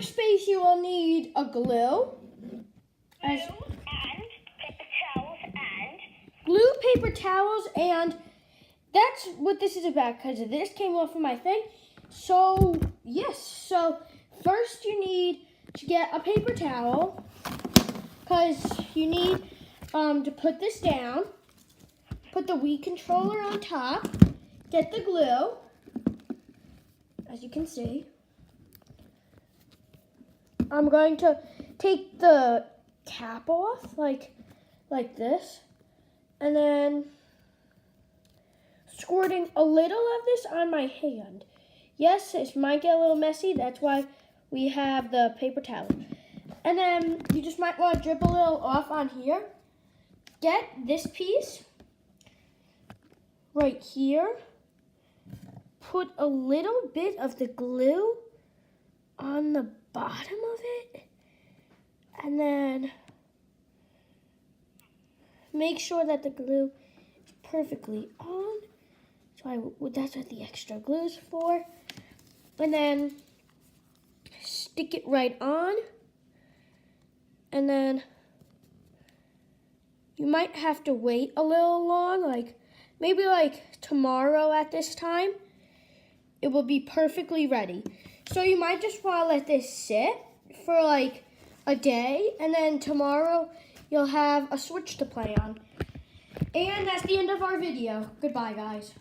workspace, you will need a glue. Glue, paper towels, and that's what this is about, because this came off of my thing. So, yes. So, first you need to get a paper towel, because you need to put this down. Put the Wii controller on top. Get the glue, as you can see. I'm going to take the cap off, like this, and then squirting a little of this on my hand. Yes, it might get a little messy. That's why we have the paper towel. And then you just might want to drip a little off on here. Get this piece right here. Put a little bit of the glue on the bottom of it. And then make sure that the glue is perfectly on. So that's what the extra glue is for. And then stick it right on. And then you might have to wait a little long, maybe tomorrow at this time. It will be perfectly ready. So you might just want to let this sit for a day, and then tomorrow you'll have a Switch to play on. And that's the end of our video. Goodbye, guys.